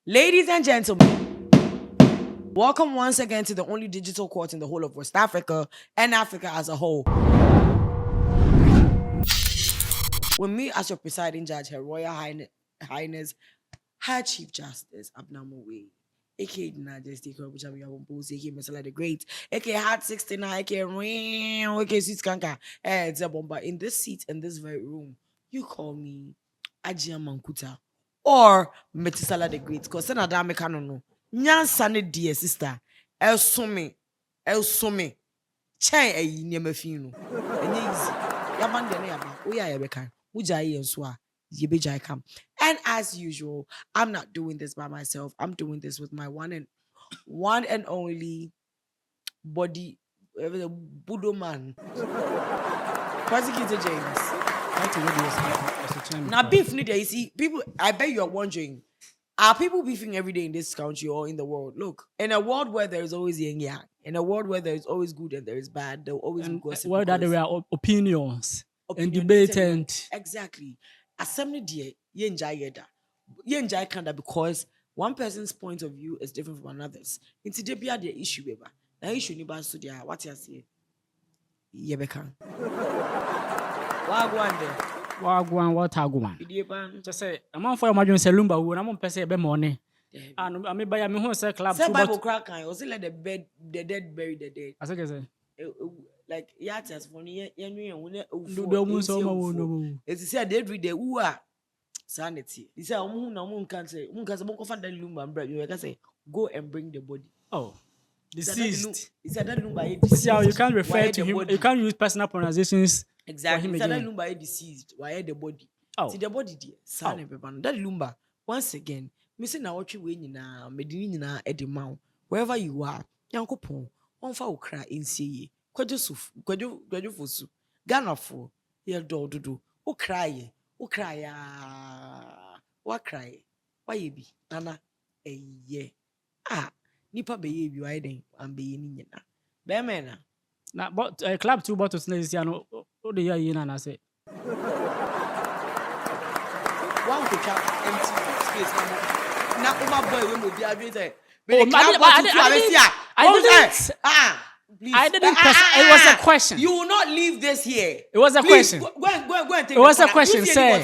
Ladies and gentlemen, welcome once again to the only digital court in the whole of West Africa and Africa as a whole. With me as your presiding judge, Her Royal Highness, High Chief Justice Abnormal Way, aka the Majesty, aka Mr. the Great, aka Hard 69, aka Sweet Kanka, it's a bomber. In this seat, in this very room, you call me Ajia Mankuta or Metisala the Great, because then Adame Kanono, Nyan Sunny dear sister, El Some, Chai a Yemafino, and easy. Yaman the name, we are Ebekan, Ujai and Swa. And as usual, I'm not doing this by myself. I'm doing this with my one and only body Budo man, Prosecutor James. Now, beef need you see people. I bet you are wondering, are people beefing every day in this country or in the world? Look, in a world where there is always yin yang, in a world where there is always good and there is bad, there will always be gossip. Where there are opinions. And debate and exactly. Assembly dear, yenjai kanda because one person's point of view is different from another's. In today be the issue, baby. The issue ni ba so dia what you say. Yebeka. Wagwan what agwan. Just say a man for imagine say lumba wo na mo pese be money. And I me buy me who say club say Bible crack kan or say let the dead bury the dead. I say like yatas for ye no it's say they read the who are sanity. He say omo na omo kan say mo find that lumba mbra you can say go and bring the body. Oh, deceased. He said that lumba see how you can't refer to him. You can't use personal pronunciations. Exactly. He said that lumba deceased. Why the body? Oh. See the body there. Son everyone. That lumba once again. Me say na watch we nyina medini nyina e de ma wherever you are. Yankopon on fa okra ensie. Kwajo fosu. Ghana for ye do. O cry. What cry? Why ye be? Nana ye. Nipa be ye bi why den am be ye ni nyina. Be me na. Na but club 2 bottles na this no o de ye na say. One to cap empty space na Uma boy we mo bi adwen say. I didn't it was a question. You will not leave this here. It was a question. Go and take it was a question, sir.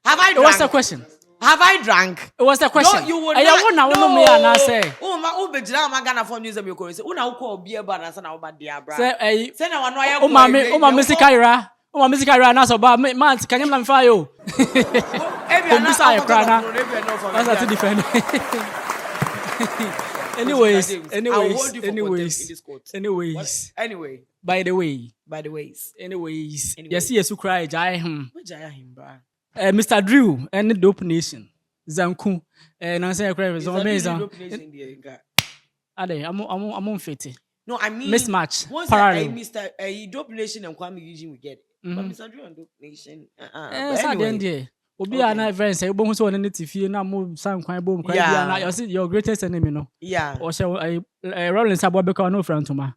Have I drank? It was a question. Have I drank? It was a question. No, you would not. No, me and I say. Oh, my Ghana for news you say. Una call beer bar na na oba dia bra. Say na wano ya. Oh, Mr. Kaira. Oh, Mr. Kaira na so ba man can you plan for you? That's a different. Anyways. By the way. Anyways. Yes, you cry jai him. Bra. Mr. Drew and the DopeNation. Zanku. And I say cry so amazing. I'm fit. No, I mean mismatch. Parallel. Mr. DopeNation and Kwame Eugene we get it. But Mr. Drew and DopeNation. Anyway. Obi ana friend say obo hu so on TV na mo san kwan bom kwan bia na your greatest enemy no. Yeah. O say Rolling Sabo be no friend to ma.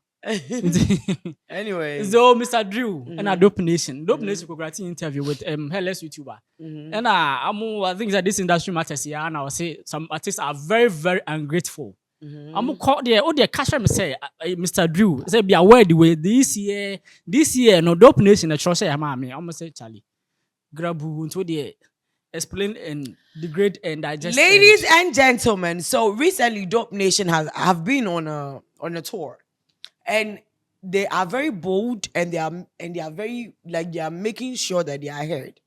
Anyway. So Mr. Drew and a DopeNation. DopeNation congratulating interview with Hellas YouTuber. And I think that this industry matters here and I will say some artists are very very ungrateful. I'm call there oh the cash me say Mr. Drew say be aware the way this year no DopeNation the trust say am I almost say Charlie. Grab into the explain and degrade and digest. Ladies and gentlemen, so recently DopeNation have been on a tour, and they are very bold and they are very they are making sure that they are heard.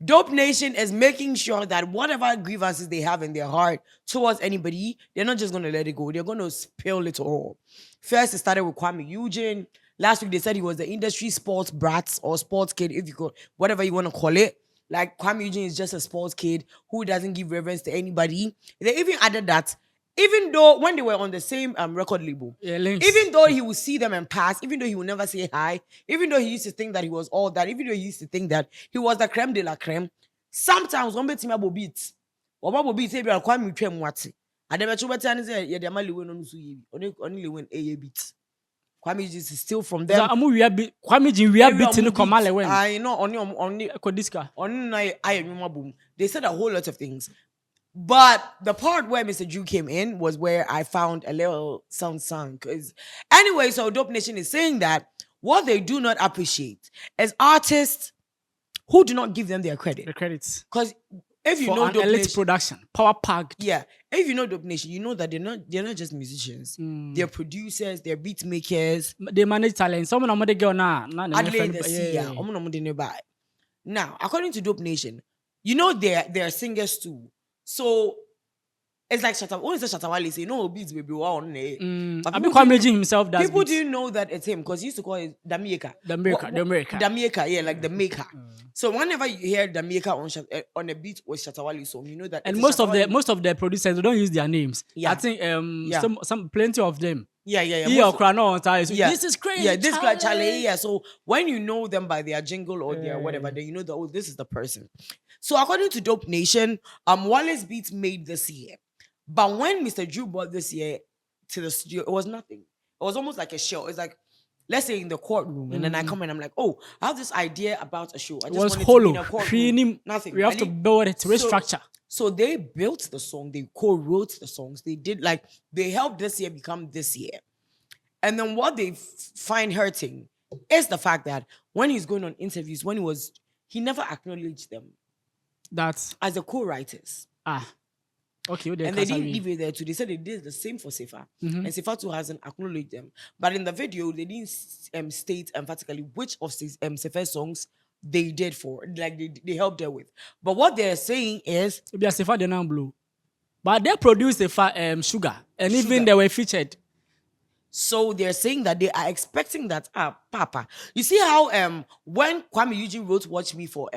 DopeNation is making sure that whatever grievances they have in their heart towards anybody, they're not just going to let it go. They're going to spill it all. First, it started with Kwame Eugene. Last week, they said he was the industry sports brat or sports kid, if you could, whatever you want to call it. Like, Kwame Eugene is just a sports kid who doesn't give reverence to anybody. They even added that, even though when they were on the same record label, even though he would see them and pass, even though he would never say hi, even though he used to think that he was all that, even though he used to think that he was the creme de la creme, sometimes one bit about beats, or what beats, maybe I'll Kwame Eugene wati. I never told you say, yeah, they're only win a beats. Kwame Eugene is still from them. Kwame Eugene we are beating Komale when. I know only Kodiska. They said a whole lot of things. But the part where Mr. Drew came in was where I found a little song. Because anyway, so DopeNation is saying that what they do not appreciate is artists who do not give them their credit. The credits. Because if you For know an elite DopeNation, production, power packed. yeah, if you know DopeNation, you know that they're not just musicians. They're producers, they're beat makers. They manage talent. Some of them they go now. Adelaide the sea, yeah. Now, according to DopeNation, you know they're singers too. So it's like Shatawale say, no beats baby on I've been managing himself. That people didn't know that it's him because he used to call it Damieka. Damieka, yeah, like the maker. So whenever you hear Damieka on a beat with Shatawale song, you know that. And most of the producers, they don't use their names. Yeah. I think some plenty of them. Yeah. This is crazy. Yeah, this guy Charlie. Yeah. So when you know them by their jingle or their whatever, then you know that this is the person. So according to DopeNation, Wallace Beats made this year. But when Mr. Drew brought this year to the studio, it was nothing. It was almost like a show. It's like, let's say in the courtroom, and then I come in, I'm like, oh, I have this idea about a show. I just was wanted hollow. to be in a courtroom. Nothing. We have to build it, restructure. So they built the song, they co-wrote the songs, they helped this year become this year. And then what they find hurting is the fact that when he's going on interviews, he never acknowledged them. That's as the co-writers. Okay, and they didn't leave it there too. They said they did the same for Sefa. And Sefa too hasn't acknowledged them. But in the video, they didn't state emphatically which of Sefa's songs they did for, like they helped her with. But what they're saying is Sefa they now blue. But they produced Sefa Sugar. And even they were featured. So they're saying that they are expecting that Papa. You see how when Kwame Eugene wrote "Watch Me" for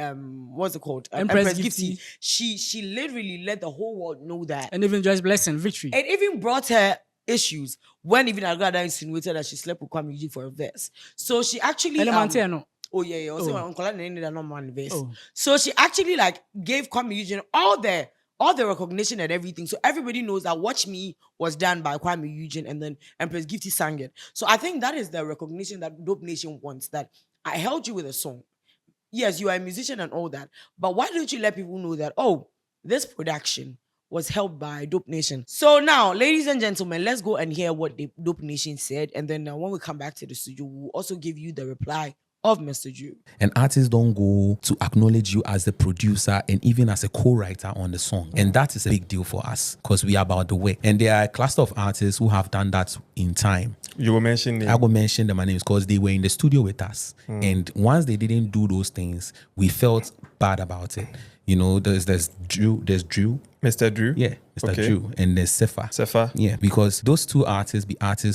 what's it called? Empress Gifty. She literally let the whole world know that. And even just Blessing Victory. It even brought her issues when even Agada insinuated that she slept with Kwame Eugene for a verse. So she actually oh yeah. Also, so she actually gave Kwame Eugene all the recognition and everything. So everybody knows that Watch Me was done by Kwame Eugene and then Empress Gifty sang it. So I think that is the recognition that DopeNation wants, that I held you with a song. Yes, you are a musician and all that. But why don't you let people know that, oh, this production was helped by DopeNation? So now, ladies and gentlemen, let's go and hear what the DopeNation said. And then when we come back to the studio, we'll also give you the reply of Mr. Drew. And artists don't go to acknowledge you as the producer and even as a co-writer on the song. And that is a big deal for us because we are about the work. And there are a cluster of artists who have done that in time. You will mention them. I will mention them names because they were in the studio with us. And once they didn't do those things, we felt bad about it. You know, there's Drew. Mr. Drew? Yeah, Mr. Drew. And there's Sefa. Yeah, because those two artists,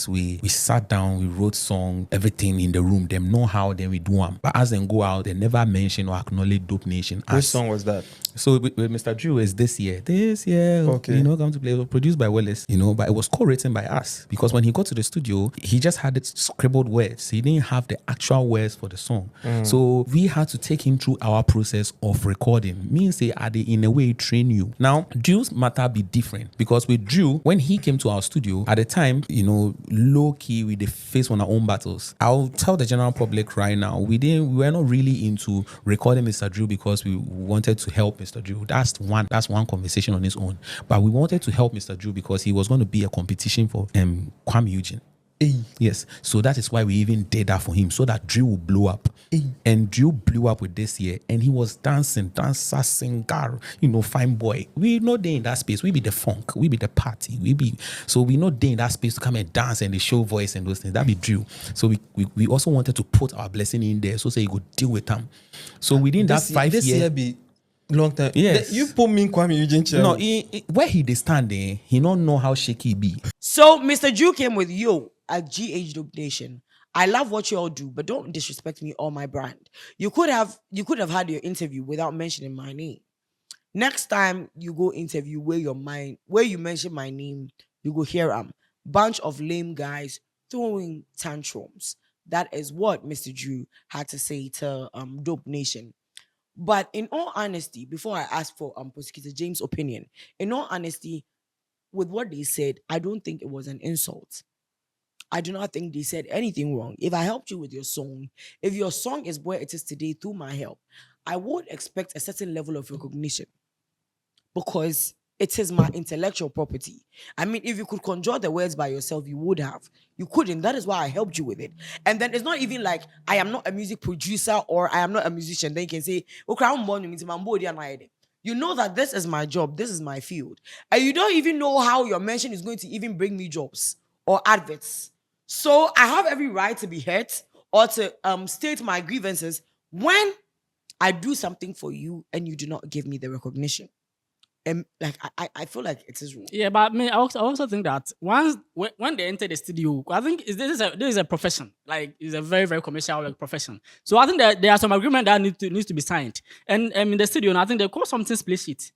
we sat down, we wrote song, everything in the room, them know how, then we do them. But as they go out, they never mention or acknowledge DopeNation. Which song was that? So with Mr. Drew is this year, okay. You know, come to play. It was produced by Wallace, you know, but it was co-written by us because when he got to the studio, he just had it scribbled words. He didn't have the actual words for the song. So we had to take him through our process of recording. Means they in a way train you. Now, Drew's matter be different because with Drew, when he came to our studio at the time, you know, low key, we face on our own battles. I'll tell the general public right now, we were not really into recording Mr. Drew because we wanted to help Mr. Drew. That's one conversation on its own. But we wanted to help Mr. Drew because he was going to be a competition for Kwame Eugene. Yes, so that is why we even did that for him, so that Drew will blow up. And Drew blew up with this year, and he was dancer, singer, you know, fine boy. We not there in that space. We be the funk, we be the party, so we not there in that space to come and dance and the show voice and those things. That be Drew. So we also wanted to put our blessing in there, so say he could deal with them. So within that 5 years, this year be long time. Yes, you put me in Kwame Eugene chair. No, where he dey stand there, he don't know how shaky he be. So Mr. Drew came with yo at GH DopeNation. I love what you all do, but don't disrespect me or my brand. You could have had your interview without mentioning my name. Next time you go interview where you mention my name, you go hear bunch of lame guys throwing tantrums. That is what Mr. Drew had to say to DopeNation. But in all honesty, before I ask for Prosecutor James' opinion, in all honesty, with what they said, I don't think it was an insult. I do not think they said anything wrong. If I helped you with your song, if your song is where it is today through my help, I would expect a certain level of recognition. Because It is my intellectual property. I mean, if you could conjure the words by yourself, you would have. You couldn't. That is why I helped you with it. And then it's not even like I am not a music producer or I am not a musician. Then you can say, you know that this is my job, this is my field. And you don't even know how your mention is going to even bring me jobs or adverts. So I have every right to be hurt or to state my grievances when I do something for you and you do not give me the recognition. And like I feel like it is wrong. Yeah, but I also think that when they enter the studio, I think this is a profession. Like it's a very, very commercial profession. So I think that there are some agreement that needs to be signed. And in the studio, and I think they call something split sheet.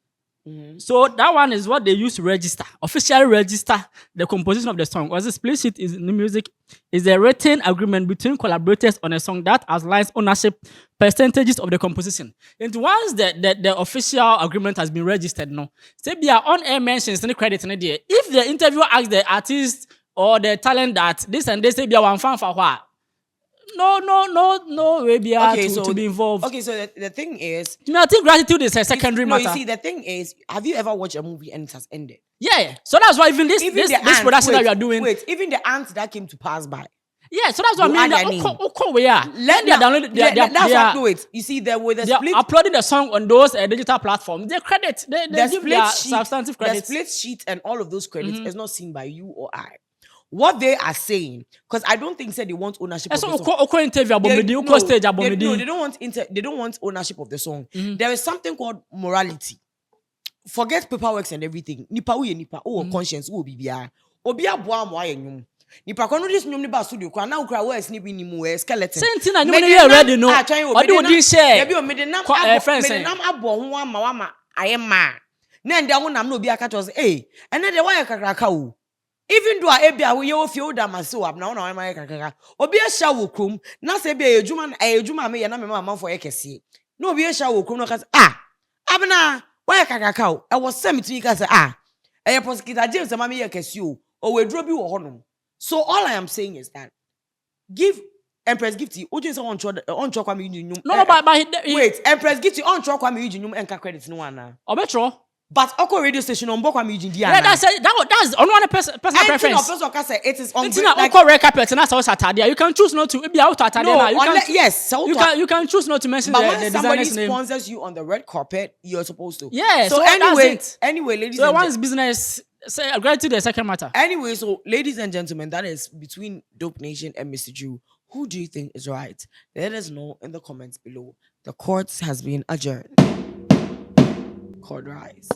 So that one is what they use to officially register the composition of the song. Because the split sheet in the music is a written agreement between collaborators on a song that outlines ownership percentages of the composition. And once the official agreement has been registered, say be on air mentions any credit in the if the interviewer asks the artist or the talent that this and this say be one fan for what. No, maybe to be involved. Okay, so the thing is, I think gratitude is a secondary matter. You see, the thing is, have you ever watched a movie and it has ended? Yeah, so that's why even this production that you are doing. Wait, even the ants that came to pass by. Yeah, so that's what I mean. That's what it. You see, there were the split. Uploading the song on those digital platforms. They credit. They give their substantive credits. The split sheet and all of those credits is not seen by you or I. What they are saying, because I don't think they want ownership of the song. They don't want ownership of the song. There is something called morality. Forget paperwork and everything. Nipa conscience bibia. Obia boa mo ayenyum. Nipa kono dis nyum ni ba studio kwa na ukra we sleep ni mu skeleton. Sentina nyum ni ready no. Odi odi share. Debi o medinam abo ho ama ayema. Na nda ho nam na obi aka to say, "Eh, ene de why kakraka o." Even though I ebia we you feel that myself now na my kakaka. Obi a sha wo krom na se bia ejuma me ye na me mama for ekese. No obi a sha wo krom no ka say, abna why kakaka o. I was sent to you say e prosecutor James mama ye kese o we dro bi wo honom. So all I am saying is that give Empress Gifty oje say on tro kwa me nyum. No, but wait, Empress Gifty on tro kwa me nyum enka credit no ana. Obetro. But Oko radio station on Bokwa Mijin Dia. Yeah, that's on one personal preference. It is on Oko red carpet and that's how Saturday. You can choose not to be out at yes, you can choose not to mention but the when somebody sponsors you on the red carpet, you're supposed to. Yeah, so anyway, ladies so and one's business say gratitude the second matter. Anyway, so ladies and gentlemen, that is between DopeNation and Mr. Jew. Who do you think is right? Let us know in the comments below. The court has been adjourned. Court rise.